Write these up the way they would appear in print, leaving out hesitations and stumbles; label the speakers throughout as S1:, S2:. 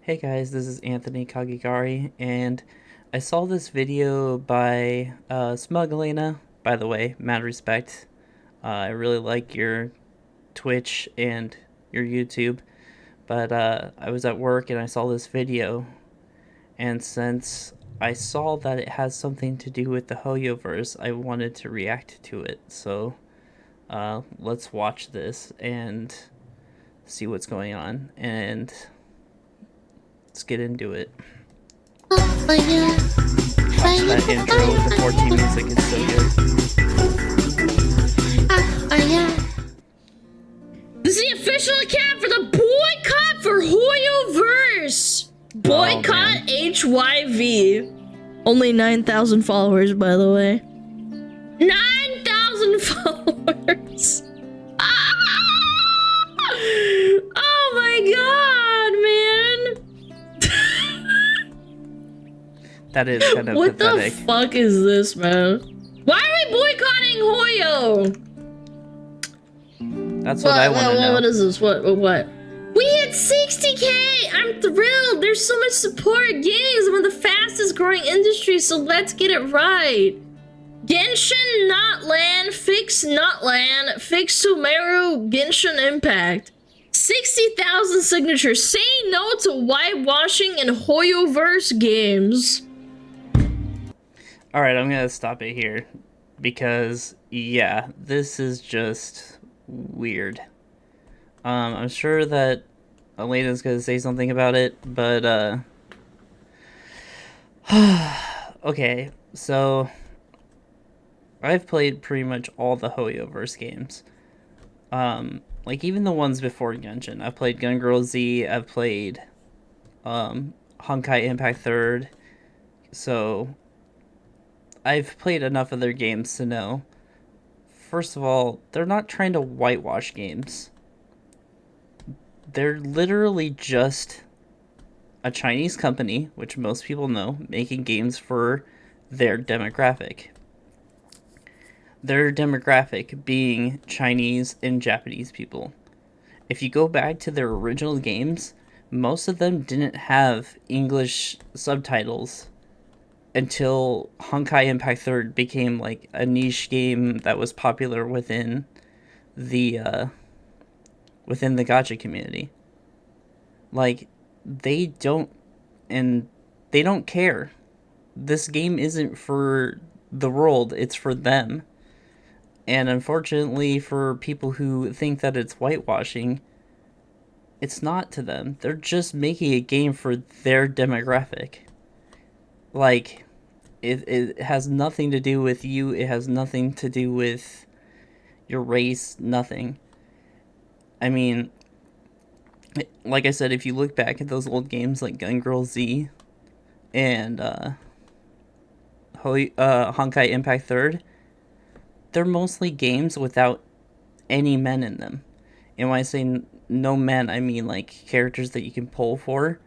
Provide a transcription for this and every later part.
S1: Hey guys, this is Anthony Kagigari, and I saw this video by SmugAlana. By the way, mad respect. I really like your Twitch and your YouTube, but I was at work and I saw this video, and since I saw that it has something to do with the Hoyoverse, I wanted to react to it. So let's watch this and see what's going on, and let's get into it.
S2: Oh yeah.
S1: Watch that intro with the 14 music, it's so good.
S2: Oh yeah.
S3: This is the official account for the Boycott for Hoyoverse. Boycott HYV. Only 9,000 followers, by the way. 9,000 followers. Oh my god, man.
S1: That is kind of
S3: what
S1: pathetic.
S3: the fuck is this, man? Why are we boycotting Hoyo?
S1: That's what I want to know.
S3: What is this? What? We hit 60K! I'm thrilled! There's so much support! Gaming is one of the fastest growing industries, so let's get it right! Genshin not land, fix not land, fix Sumeru Genshin Impact. 60,000 signatures. Say no to whitewashing in Hoyoverse games.
S1: Alright, I'm gonna stop it here. Because, yeah, this is just weird. I'm sure that Elena's gonna say something about it, but, okay, so I've played pretty much all the Hoyoverse games. Like even the ones before Genshin. I've played Gun Girl Z, I've played Honkai Impact 3rd. So I've played enough of their games to know. First of all, they're not trying to whitewash games. They're literally just a Chinese company, which most people know, making games for their demographic. Their demographic being Chinese and Japanese people. If you go back to their original games, most of them didn't have English subtitles until Honkai Impact 3rd became like a niche game that was popular within the gacha community. Like they don't care. This game isn't for the world, it's for them. And unfortunately for people who think that it's whitewashing, it's not to them. They're just making a game for their demographic. Like, it has nothing to do with you. It has nothing to do with your race. Nothing. I mean, like I said, if you look back at those old games like Gun Girl Z and Honkai Impact 3rd, they're mostly games without any men in them. And when I say no men, I mean like characters that you can pull for.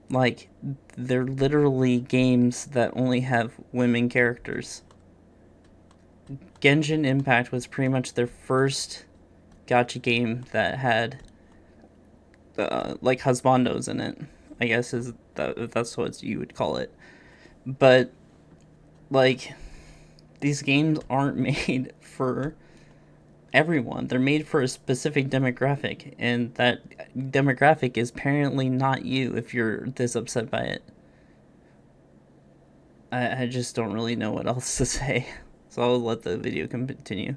S1: Like, they're literally games that only have women characters. Genshin Impact was pretty much their first gacha game that had like husbandos in it, I guess that's what you would call it. But like, these games aren't made for everyone. They're made for a specific demographic, and that demographic is apparently not you if you're this upset by it. I just don't really know what else to say, so I'll let the video continue.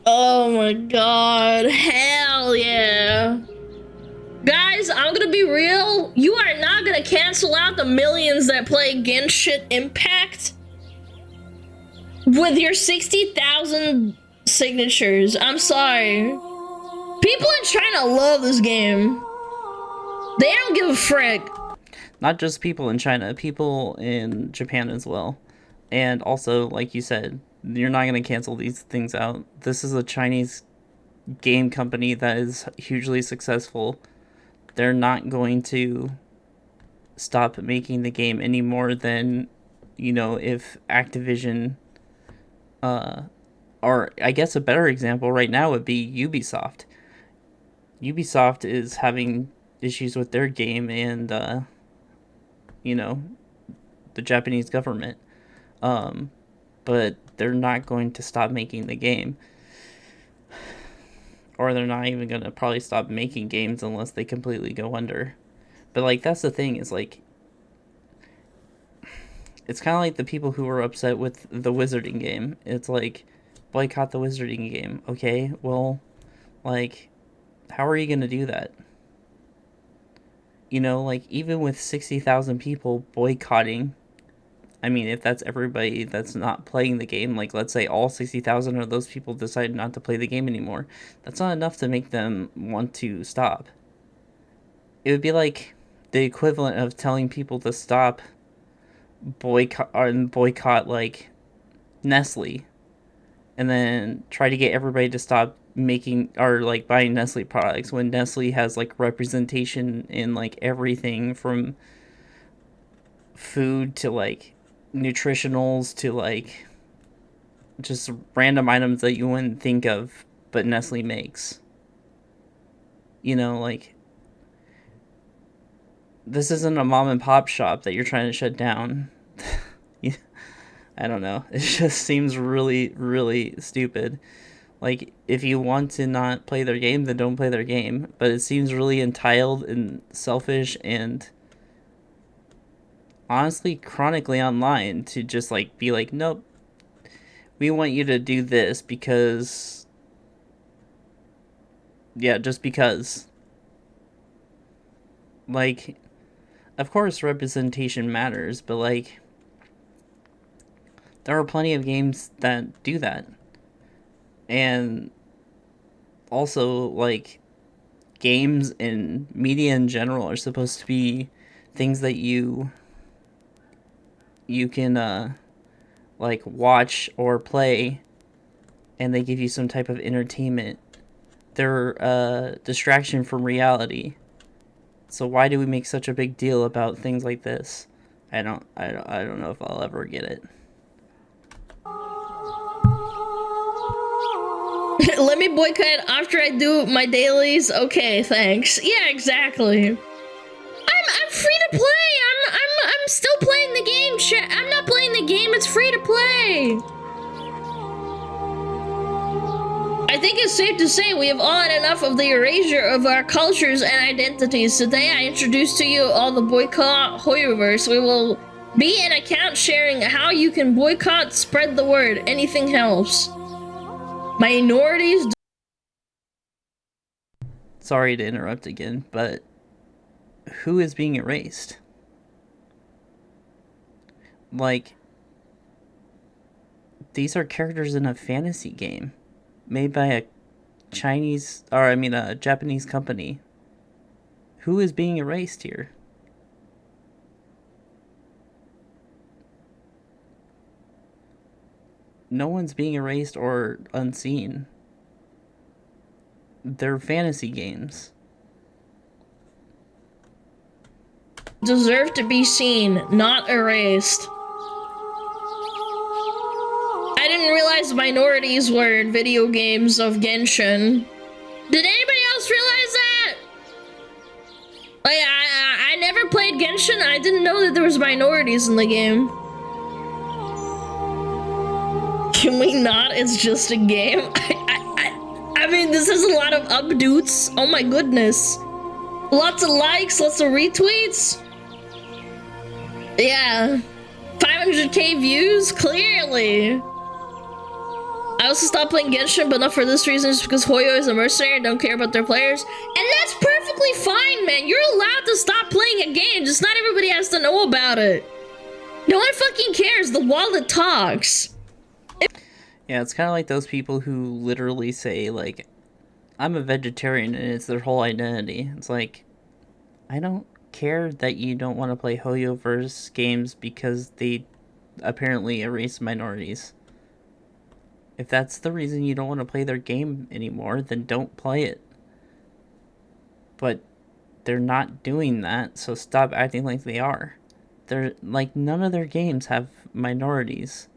S3: Oh my god, hell yeah. Guys, I'm gonna be real. You are not gonna cancel out the millions that play Genshin Impact with your 60,000 signatures. I'm sorry. People in China love this game. They don't give a frick.
S1: Not just people in China, people in Japan as well. And also, like you said, you're not going to cancel these things out. This is a Chinese game company that is hugely successful. They're not going to stop making the game any more than, if Activision, or I guess a better example right now would be Ubisoft. Ubisoft is having issues with their game and you know, the Japanese government. But they're not going to stop making the game. Or they're not even going to probably stop making games unless they completely go under. But, like, that's the thing, is, like, it's kind of like the people who were upset with the Wizarding game. It's like, boycott the Wizarding game. Okay, well, like, how are you going to do that? You know, like, even with 60,000 people boycotting, I mean, if that's everybody that's not playing the game, like, let's say all 60,000 of those people decide not to play the game anymore, that's not enough to make them want to stop. It would be like the equivalent of telling people to stop boycott like Nestle, and then try to get everybody to stop making or like buying Nestle products when Nestle has like representation in like everything from food to like nutritionals to like just random items that you wouldn't think of but Nestle makes. You know, like, this isn't a mom and pop shop that you're trying to shut down. I don't know. It just seems really, really stupid. Like, if you want to not play their game, then don't play their game. But it seems really entitled and selfish and honestly chronically online to just like be like, nope, we want you to do this because, yeah, just because. Like, of course representation matters, but like, there are plenty of games that do that. And also, like, games and media in general are supposed to be things that you can like watch or play, and they give you some type of entertainment. They're a distraction from reality. So why do we make such a big deal about things like this? I don't know if I'll ever get it.
S3: Let me boycott after I do my dailies. Okay, thanks. Yeah, exactly. I'm free to play. I'm still playing the game. I'm not playing the game. It's free to play. I think it's safe to say we have all had enough of the erasure of our cultures and identities. Today I introduce to you all the boycott Hoyoverse. We will be an account sharing how you can boycott, spread the word. Anything helps. Minorities.
S1: Sorry to interrupt again, but who is being erased? Like, these are characters in a fantasy game made by a Japanese company. Who is being erased here? No one's being erased or unseen. They're fantasy games.
S3: Deserve to be seen, not erased. I didn't realize minorities were in video games of Genshin. Did anybody else realize that? Like, I never played Genshin. I didn't know that there was minorities in the game. Can we not? It's just a game. I mean, this is a lot of updates. Oh my goodness. Lots of likes, lots of retweets. Yeah. 500k views? Clearly. I also stopped playing Genshin, but not for this reason, just because Hoyo is a mercenary and don't care about their players. And that's perfectly fine, man. You're allowed to stop playing a game, just not everybody has to know about it. No one fucking cares. The wallet talks.
S1: Yeah, it's kind of like those people who literally say, like, I'm a vegetarian, and it's their whole identity. It's like, I don't care that you don't want to play Hoyoverse games because they apparently erase minorities. If that's the reason you don't want to play their game anymore, then don't play it. But they're not doing that, so stop acting like they are. They're like, none of their games have minorities.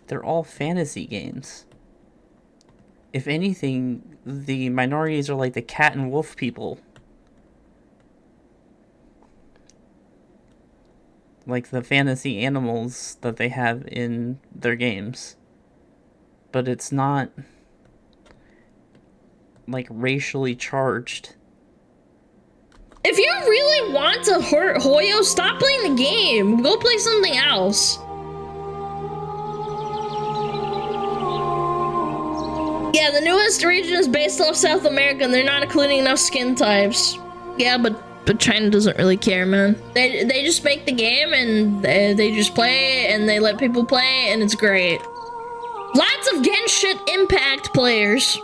S1: They're all fantasy games. If anything, the minorities are like the cat and wolf people. Like the fantasy animals that they have in their games. But it's not like racially charged.
S3: If you really want to hurt Hoyo, stop playing the game. Go play something else. Yeah, the newest region is based off South America and they're not including enough skin types. Yeah, but China doesn't really care, man. They just make the game and they just play and they let people play and it's great. Lots of Genshin Impact players.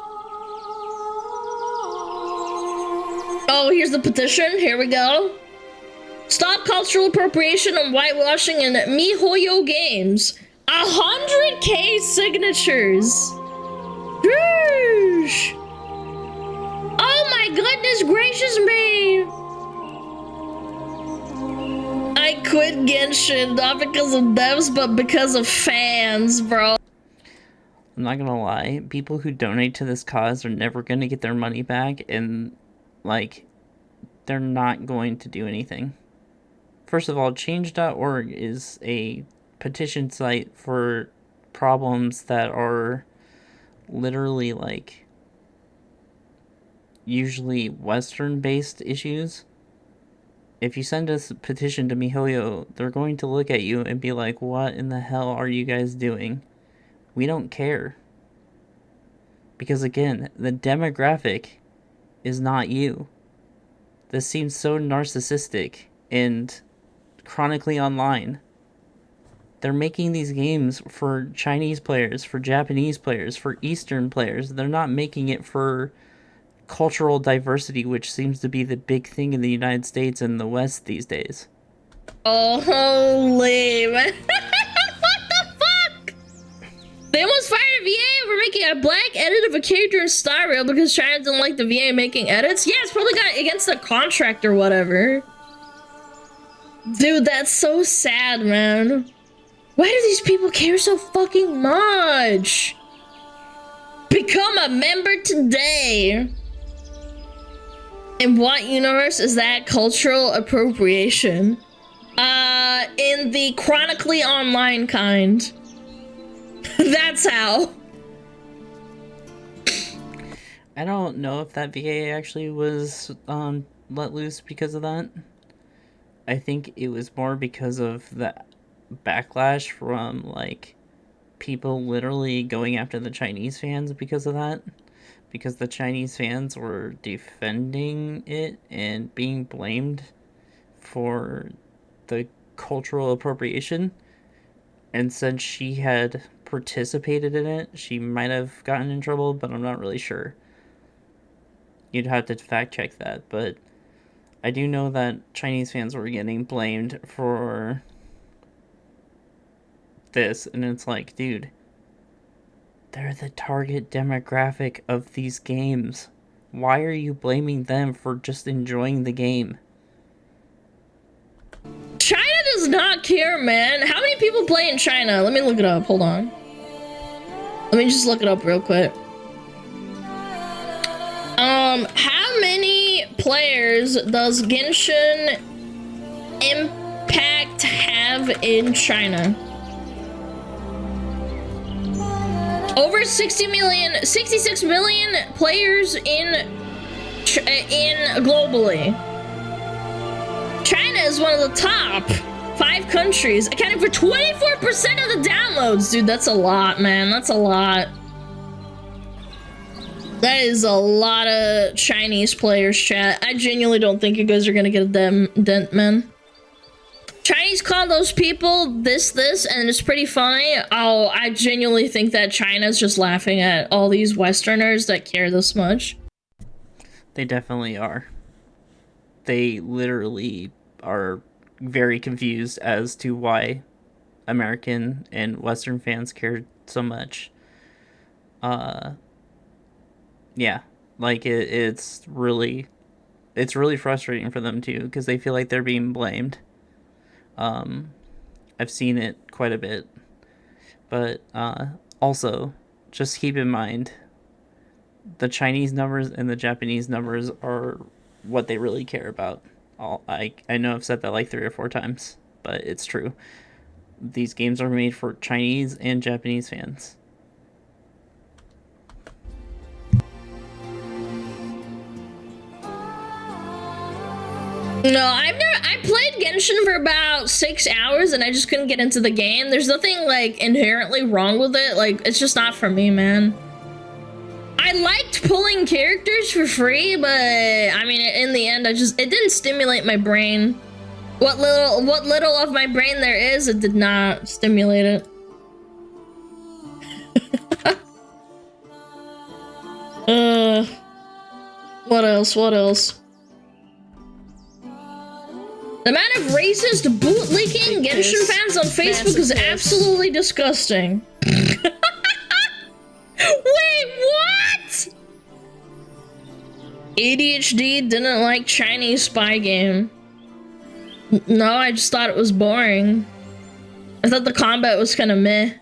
S3: Oh, here's the petition. Here we go. Stop cultural appropriation and whitewashing in MiHoYo games. 100K signatures. Sheesh. Oh my goodness gracious me. I quit Genshin, not because of devs, but because of fans, bro.
S1: I'm not gonna lie, people who donate to this cause are never gonna get their money back, and like, they're not going to do anything. First of all, change.org is a petition site for problems that are literally like usually Western based issues. If you send a petition to MiHoYo, they're going to look at you and be like, what in the hell are you guys doing? We don't care. Because again, the demographic is not you. This seems so narcissistic and chronically online. They're making these games for Chinese players, for Japanese players, for Eastern players. They're not making it for cultural diversity, which seems to be the big thing in the United States and the West these days.
S3: Oh, holy man. What the fuck? They almost fired a VA over making a black edit of a character in Star Rail because China didn't like the VA making edits. Yeah, it's probably got against the contract or whatever. Dude, that's so sad, man. Why do these people care so fucking much? Become a member today. In what universe is that cultural appropriation? In the chronically online kind. That's how.
S1: I don't know if that VA actually was let loose because of that. I think it was more because of the backlash from like people literally going after the Chinese fans because of that. Because the Chinese fans were defending it and being blamed for the cultural appropriation. And since she had participated in it, she might have gotten in trouble, but I'm not really sure. You'd have to fact check that, but I do know that Chinese fans were getting blamed for this, and it's like, dude, they're the target demographic of these games. Why are you blaming them for just enjoying the game?
S3: China does not care, man. How many people play in China? Let me look it up. Hold on. Let me just look it up real quick. How many players does Genshin Impact have in China? Over 66 million players in globally. China is one of the top 5 countries, accounting for 24% of the downloads. Dude, that's a lot, man. That's a lot. That is a lot of Chinese players, chat. I genuinely don't think you guys are gonna get a dent, man. Chinese call those people this, and it's pretty funny. Oh, I genuinely think that China's just laughing at all these Westerners that care this much.
S1: They definitely are. They literally are very confused as to why American and Western fans care so much. Yeah, like it's really frustrating for them too, because they feel like they're being blamed. I've seen it quite a bit, but also just keep in mind the Chinese numbers and the Japanese numbers are what they really care about. I know I've said that like 3 or 4 times, but it's true. These games are made for Chinese and Japanese fans.
S3: No, I played Genshin for about 6 hours and I just couldn't get into the game. There's nothing like inherently wrong with it. Like, it's just not for me, man. I liked pulling characters for free, but I mean, in the end, it didn't stimulate my brain. What little of my brain there is, it did not stimulate it. What else? The amount of racist bootlicking Genshin fans on Facebook is absolutely disgusting. Wait, what? ADHD didn't like Chinese spy game. No, I just thought it was boring. I thought the combat was kind of meh.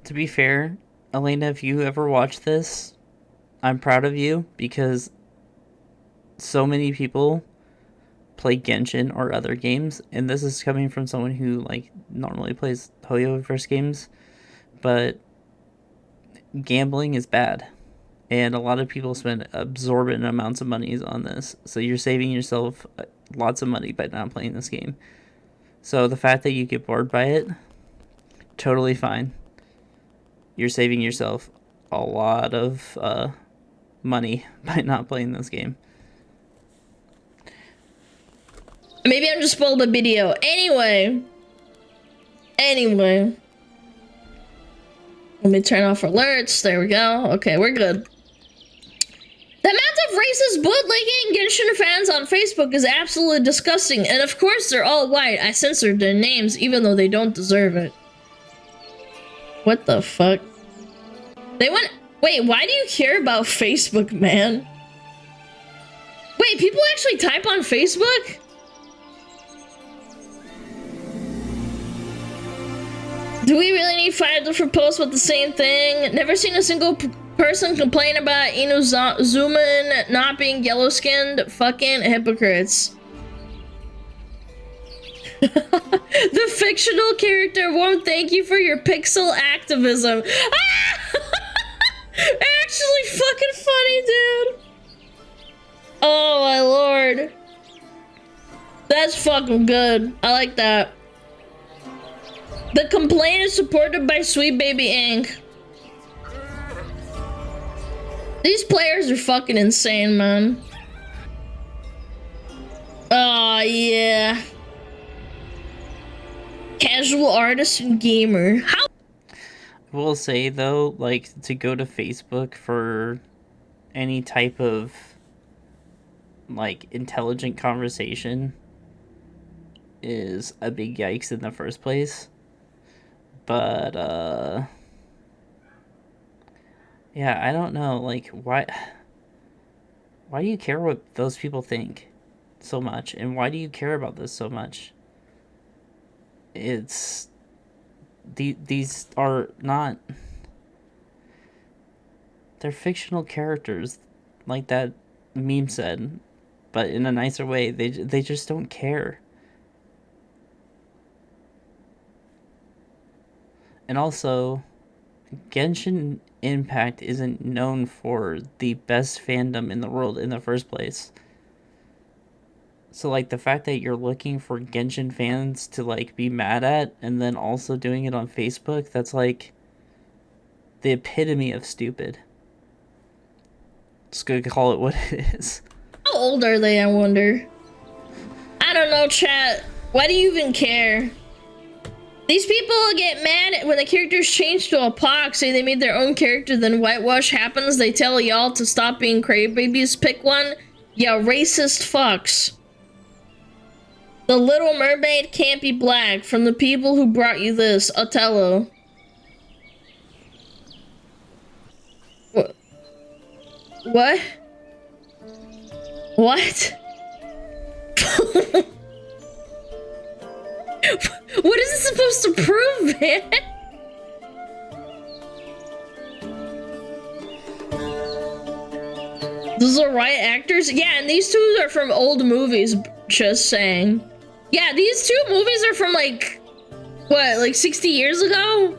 S1: To be fair, Elena, if you ever watch this, I'm proud of you because so many people play Genshin or other games, and this is coming from someone who like normally plays Hoyoverse games, but gambling is bad, and a lot of people spend absorbent amounts of money on this, so you're saving yourself lots of money by not playing this game. So the fact that you get bored by it, totally fine. You're saving yourself a lot of money by not playing this game.
S3: Maybe I'm just spoiled the video. Anyway. Let me turn off alerts. There we go. Okay, we're good. The amount of racist bootlicking Genshin fans on Facebook is absolutely disgusting. And of course, they're all white. I censored their names, even though they don't deserve it. What the fuck? Wait, why do you care about Facebook, man? Wait, people actually type on Facebook? Do we really need 5 different posts with the same thing? Never seen a single person complain about Inuzuman not being yellow-skinned. Fucking hypocrites. The fictional character won't thank you for your pixel activism. Actually fucking funny, dude. Oh my lord. That's fucking good. I like that. The complaint is supported by Sweet Baby Inc. These players are fucking insane, man. Oh, yeah. Casual artist and gamer. How?
S1: I will say, though, like, to go to Facebook for any type of, like, intelligent conversation is a big yikes in the first place. But, yeah, I don't know, like, why do you care what those people think so much? And why do you care about this so much? These are not, they're fictional characters, like that meme said, but in a nicer way. They just don't care. And also, Genshin Impact isn't known for the best fandom in the world in the first place. So, like, the fact that you're looking for Genshin fans to, like, be mad at, and then also doing it on Facebook, that's, like, the epitome of stupid. Just gonna call it what it is.
S3: How old are they, I wonder? I don't know, chat. Why do you even care? These people get mad when the characters change to a pox, say they made their own character, then whitewash happens, they tell y'all to stop being crybabies, pick one. Yeah, racist fucks. The Little Mermaid can't be black, from the people who brought you this, Othello. What? What? What? What is this supposed to prove, man? Those are right actors? Yeah, and these two are from old movies, just saying. Yeah, these two movies are from like, what, like 60 years ago?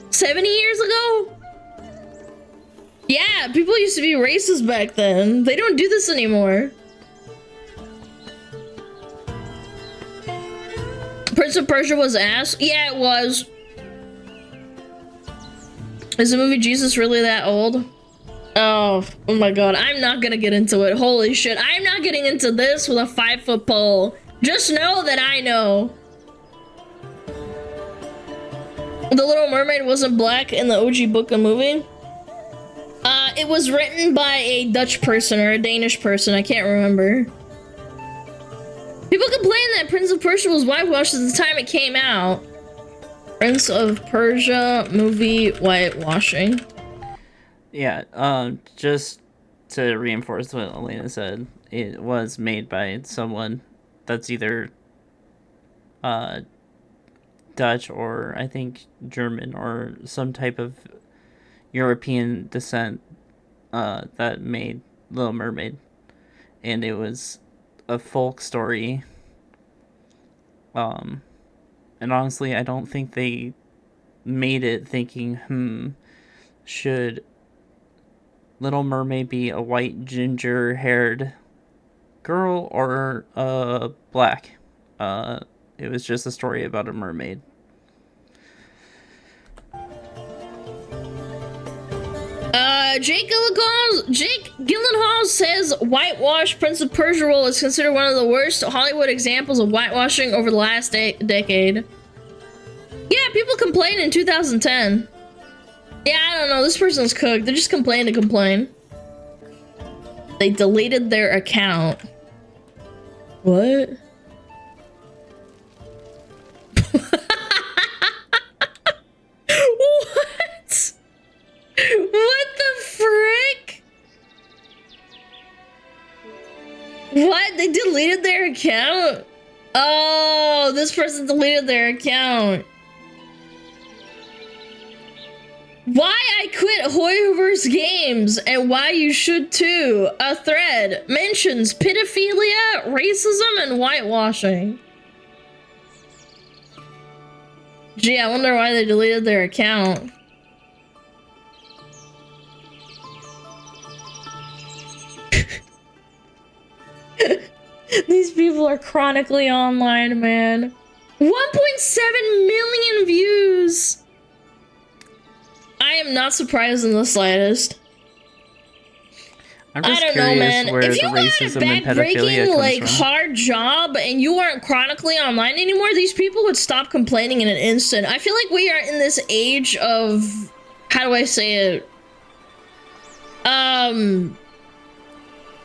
S3: 70 years ago? Yeah, people used to be racist back then. They don't do this anymore. Prince of Persia was ass? Yeah, it was. Is the movie Jesus really that old? Oh my god, I'm not gonna get into it. Holy shit, I'm not getting into this with a 5-foot pole. Just know that I know. The Little Mermaid wasn't black in the OG book and movie. It was written by a Dutch person or a Danish person, I can't remember. People complain that Prince of Persia was whitewashed at the time it came out. Prince of Persia movie whitewashing.
S1: Yeah, just to reinforce what Elena said, it was made by someone that's either Dutch or I think German or some type of European descent that made Little Mermaid. And it was a folk story. And honestly, I don't think they made it thinking, should Little Mermaid be a white ginger-haired girl or black? It was just a story about a mermaid.
S3: Jake Gyllenhaal says whitewash Prince of Persia role is considered one of the worst Hollywood examples of whitewashing over the last decade. Yeah, people complained in 2010. Yeah, I don't know. This person's cooked. They just complain to complain. They deleted their account. What? What? What the frick? What? They deleted their account? Oh, this person deleted their account. Why I quit Hoyoverse Games and why you should too. A thread mentions pedophilia, racism, and whitewashing. Gee, I wonder why they deleted their account. These people are chronically online, man. 1.7 million views. I am not surprised in the slightest.
S1: I'm just
S3: I don't know, man.
S1: where
S3: If
S1: the
S3: you got a
S1: racism and pedophilia
S3: backbreaking,
S1: comes
S3: like,
S1: from.
S3: hard job and you aren't chronically online anymore, these people would stop complaining in an instant. I feel like we are in this age of... How do I say it?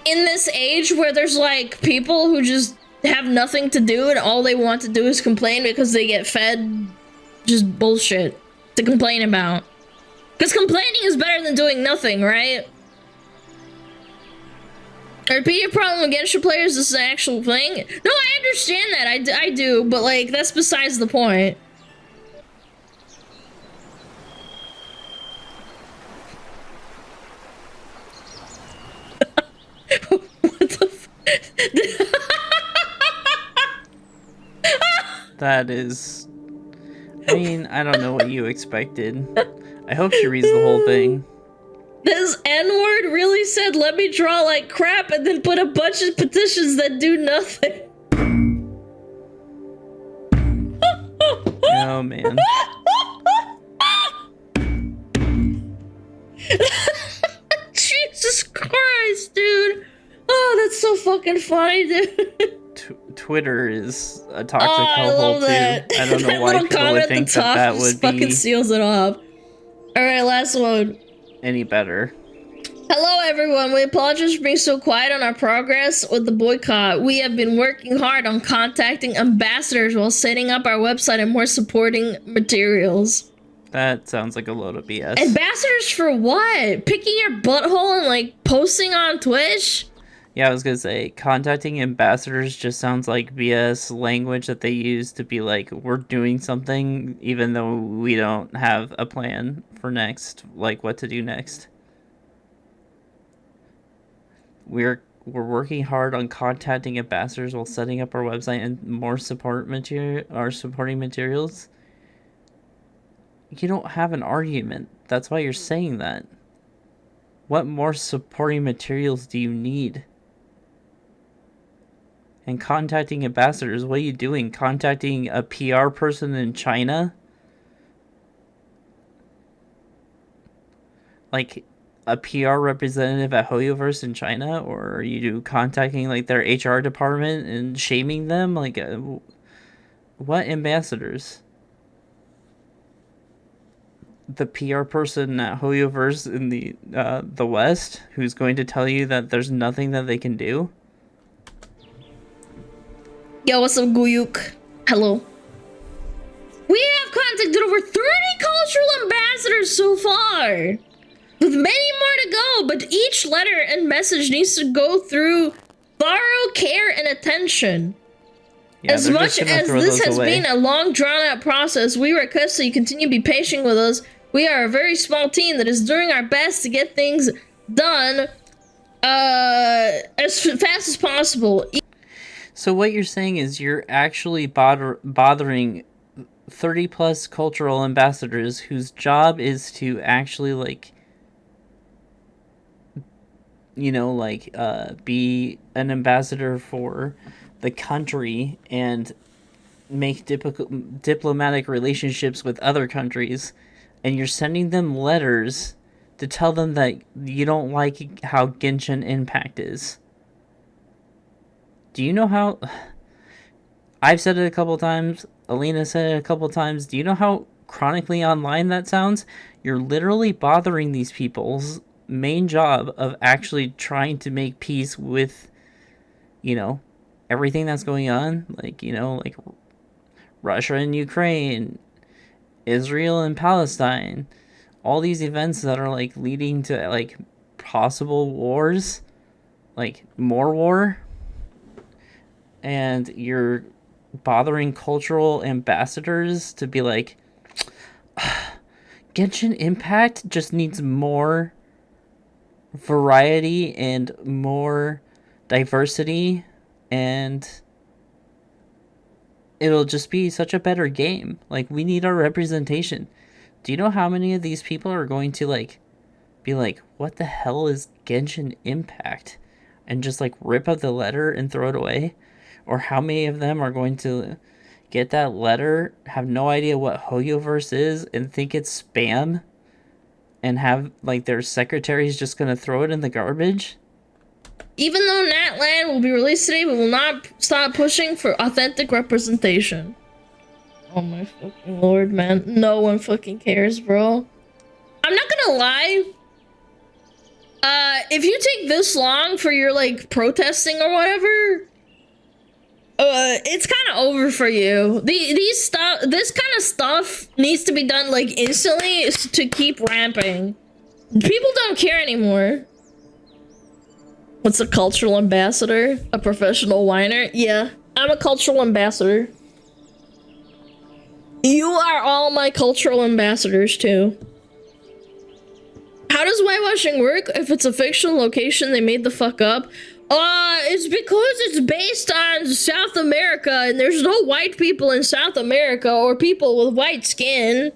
S3: In this age where there's, like, people who just have nothing to do and all they want to do is complain because they get fed just bullshit to complain about. Because complaining is better than doing nothing, right? A repeated problem with Genshin players is an actual thing? No, I understand that. I do, but, like, that's besides the point. What the f-
S1: That is... I mean, I don't know what you expected. I hope she reads the whole thing.
S3: This N-word really said, let me draw like crap, and then put a bunch of petitions that do nothing.
S1: Oh, man.
S3: Jesus Christ, dude. Oh, that's so fucking funny, dude.
S1: Twitter is a toxic
S3: I
S1: hellhole,
S3: love
S1: too.
S3: that.
S1: I don't know
S3: That
S1: why
S3: little
S1: people
S3: comment
S1: would
S3: at
S1: think
S3: the top
S1: that
S3: just
S1: would
S3: fucking
S1: be
S3: seals it off. Alright, last one.
S1: any better.
S3: Hello, everyone. We apologize for being so quiet on our progress with the boycott. We have been working hard on contacting ambassadors while setting up our website and more supporting materials.
S1: That sounds like a load of BS.
S3: Ambassadors for what? Picking your butthole and, like, posting on Twitch?
S1: Yeah, I was gonna say, contacting ambassadors just sounds like BS language that they use to be like, we're doing something, even though we don't have a plan for next, like what to do next. we're working hard on contacting ambassadors while setting up our website and more supporting materials. You don't have an argument. That's why you're saying that. What more supporting materials do you need? And contacting ambassadors, what are you doing? Contacting a PR person in China? Like a PR representative at HoYoverse in China? Or are you contacting like their HR department and shaming them? Like, what ambassadors? The PR person at HoYoverse in the West who's going to tell you that there's nothing that they can do?
S3: Yo, what's up, Guyuk? Hello. We have contacted over 30 cultural ambassadors so far, with many more to go, but each letter and message needs to go through thorough care and attention. Yeah, as much as this has been a long, drawn-out process, we request that you continue to be patient with us. We are a very small team that is doing our best to get things done as fast as possible.
S1: So what you're saying is you're actually bothering 30 plus cultural ambassadors whose job is to actually like, you know, like be an ambassador for the country and make diplomatic relationships with other countries, and you're sending them letters to tell them that you don't like how Genshin Impact is. Do you know how... I've said it a couple times, Alina said it a couple times, do you know how chronically online that sounds? You're literally bothering these people's main job of actually trying to make peace with, you know, everything that's going on. Like, you know, like Russia and Ukraine, Israel and Palestine, all these events that are like leading to like possible wars, like more war. And you're bothering cultural ambassadors to be like, Genshin Impact just needs more variety and more diversity, and it'll just be such a better game. Like, we need our representation. Do you know how many of these people are going to like be like, what the hell is Genshin Impact? And just like rip out the letter and throw it away? Or how many of them are going to get that letter, have no idea what HoYoverse is, and think it's spam, and have like their secretary's just gonna throw it in the garbage?
S3: Even though Natland will be released today, we will not stop pushing for authentic representation. Oh my fucking lord, man. No one fucking cares, bro. I'm not gonna lie. If you take this long for your like protesting or whatever, it's kind of over for you. This kind of stuff needs to be done like instantly to keep ramping. People don't care anymore. What's a cultural ambassador? A professional whiner? Yeah, I'm a cultural ambassador. You are all my cultural ambassadors too. How does whitewashing work? If it's a fictional location they made the fuck up, it's because it's based on South America and there's no white people in South America or people with white skin.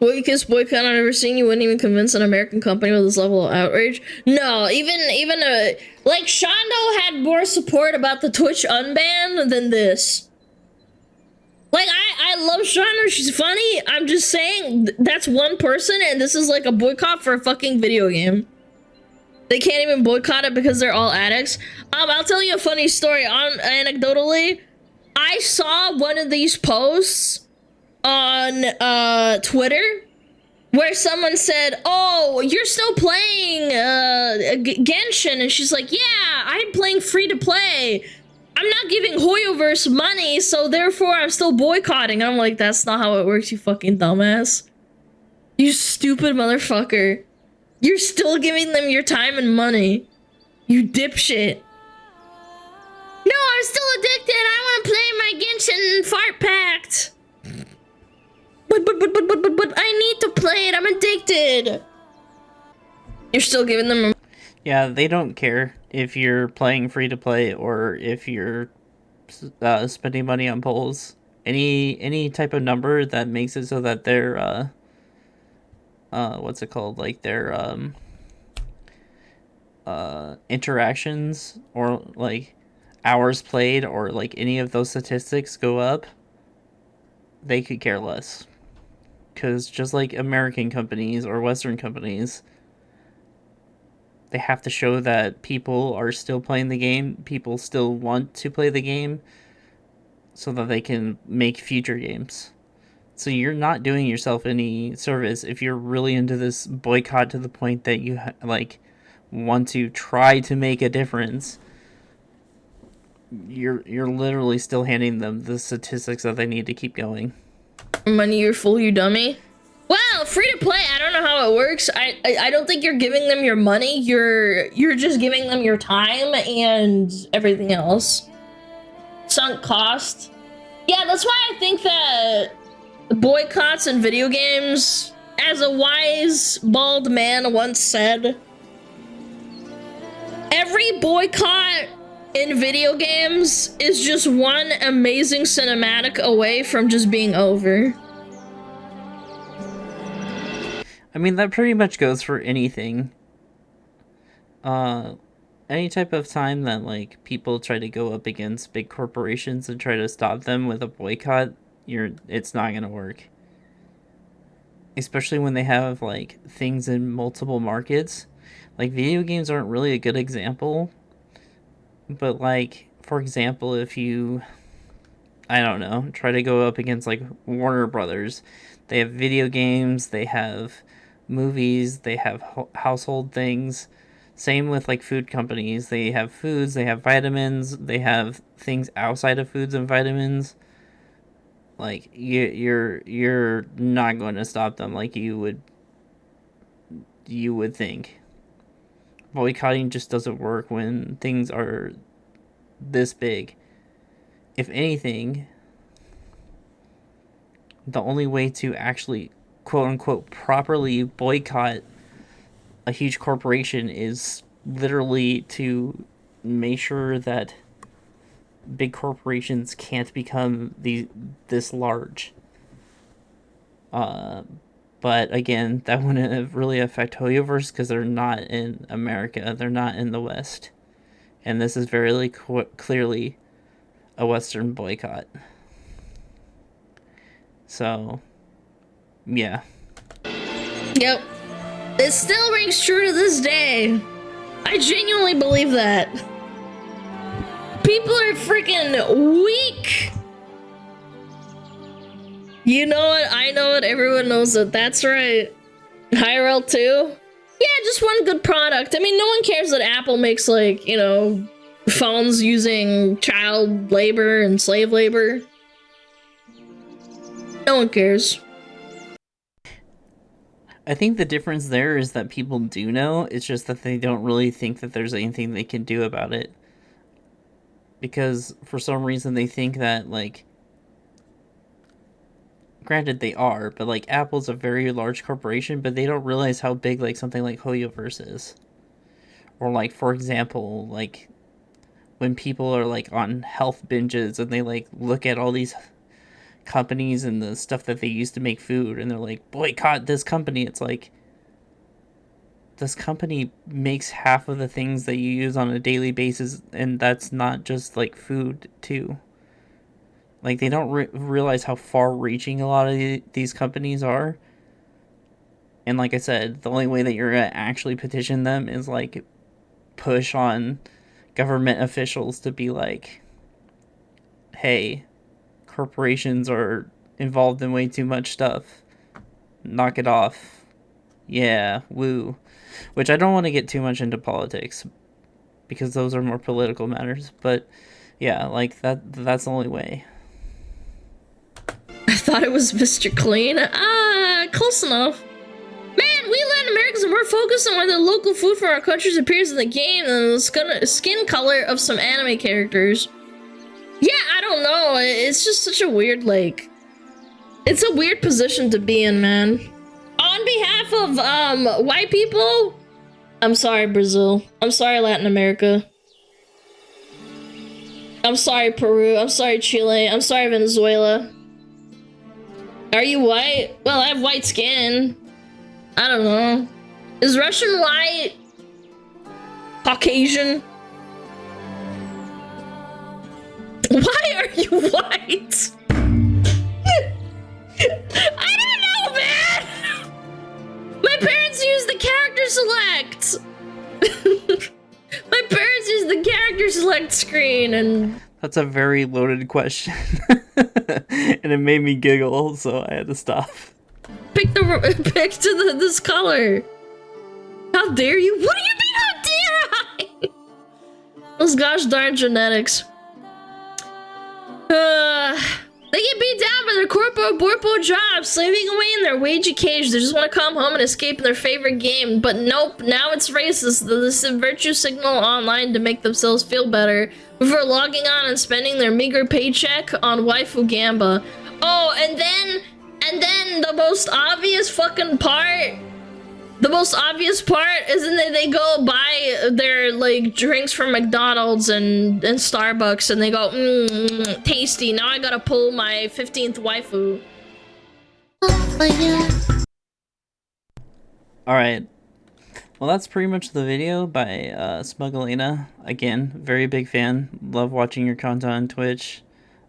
S3: Boycotting, I've never seen. You wouldn't even convince an American company with this level of outrage. No, even like Shondo had more support about the Twitch unban than this. Like, I love Shondo, she's funny. I'm just saying, that's one person, and this is like a boycott for a fucking video game. They can't even boycott it because they're all addicts. I'll tell you a funny story. Anecdotally, I saw one of these posts on Twitter where someone said, oh, you're still playing Genshin, and she's like, yeah, I'm playing free to play. I'm not giving HoYoverse money, so therefore I'm still boycotting. And I'm like, that's not how it works, you fucking dumbass. You stupid motherfucker. You're still giving them your time and money. You dipshit. No, I'm still addicted. I want to play my Genshin Fart Pact. But I need to play it. I'm addicted. You're still giving them.
S1: Yeah, they don't care if you're playing free to play or if you're spending money on polls. Any type of number that makes it so that their what's it called, like their interactions or like hours played or like any of those statistics go up, they could care less. Because just like American companies or Western companies, they have to show that people are still playing the game, people still want to play the game, so that they can make future games. So you're not doing yourself any service if you're really into this boycott to the point that you like want to try to make a difference. You're literally still handing them the statistics that they need to keep going.
S3: Money, you fool, you dummy. Well, free to play, I don't know how it works. I don't think you're giving them your money. You're just giving them your time and everything else. Sunk cost. Yeah, that's why I think that boycotts in video games, as a wise bald man once said, every boycott in video games is just one amazing cinematic away from just being over.
S1: I mean, that pretty much goes for anything. Any type of time that like people try to go up against big corporations and try to stop them with a boycott, it's not gonna work. Especially when they have like things in multiple markets. Like video games aren't really a good example, but like for example, if you, I don't know, try to go up against like Warner Brothers, they have video games, they have movies, they have household things. Same with like food companies. They have foods, they have vitamins, they have things outside of foods and vitamins. Like you're not going to stop them like you would think. Boycotting just doesn't work when things are this big. If anything, the only way to actually quote unquote properly boycott a huge corporation is literally to make sure that big corporations can't become this large. But again, that wouldn't really affect Hoyoverse because they're not in America, they're not in the West, and this is very clearly a Western boycott. So, yeah.
S3: Yep. It still rings true to this day. I genuinely believe that. People are freaking weak. You know it, I know it, everyone knows it. That's right. Hyrule 2? Yeah, just one good product. I mean, no one cares that Apple makes, like, you know, phones using child labor and slave labor. No one cares.
S1: I think the difference there is that people do know, it's just that they don't really think that there's anything they can do about it. Because for some reason they think that, like, granted they are, but like Apple's a very large corporation, but they don't realize how big like something like Hoyoverse is. Or like, for example, like when people are like on health binges and they like look at all these companies and the stuff that they use to make food and they're like, boycott this company. It's like, this company makes half of the things that you use on a daily basis, and that's not just like food too. Like, they don't realize how far-reaching a lot of these companies are. And like I said, the only way that you're gonna actually petition them is like push on government officials to be like, hey, corporations are involved in way too much stuff. Knock it off. Yeah, woo. Which I don't want to get too much into politics because those are more political matters. But yeah, like that's the only way.
S3: I thought it was Mr. Clean. Close enough. Man, we Latin Americans are more focused on whether local food from our countries appears in the game than the skin color of some anime characters. Yeah, I don't know. It's just such a weird, like... It's a weird position to be in, man. On behalf of, white people, I'm sorry, Brazil. I'm sorry, Latin America. I'm sorry, Peru. I'm sorry, Chile. I'm sorry, Venezuela. Are you white? Well, I have white skin. I don't know. Is Russian white? Caucasian? Why are you white? I don't know, man! My parents use the character select! My parents use the character select screen and...
S1: That's a very loaded question. And it made me giggle, so I had to stop.
S3: Pick this color. How dare you? What do you mean, how dare I? Those gosh darn genetics. They get beat down by their corpo jobs, slaving away in their wagey cage. They just want to come home and escape in their favorite game. But nope, now it's racist. This virtue signal online to make themselves feel better before logging on and spending their meager paycheck on waifu gamba. Oh, and then the most obvious fucking part. The most obvious part isn't that they go buy their like drinks from McDonald's and Starbucks and they go, tasty. Now I gotta pull my 15th waifu.
S2: Oh yeah.
S1: Alright. Well, that's pretty much the video by SmugAlana. Again, very big fan. Love watching your content on Twitch.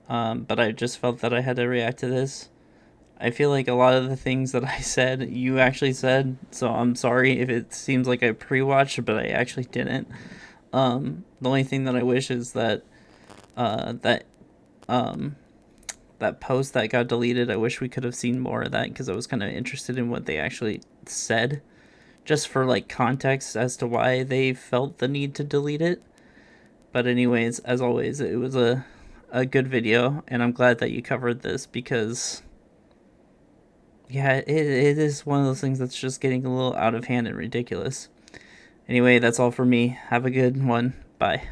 S1: But I just felt that I had to react to this. I feel like a lot of the things that I said, you actually said, so I'm sorry if it seems like I pre-watched, but I actually didn't. The only thing that I wish is that that post that got deleted, I wish we could have seen more of that, because I was kind of interested in what they actually said, just for like context as to why they felt the need to delete it. But anyways, as always, it was a good video, and I'm glad that you covered this, because yeah, it is one of those things that's just getting a little out of hand and ridiculous. Anyway, that's all for me. Have a good one. Bye.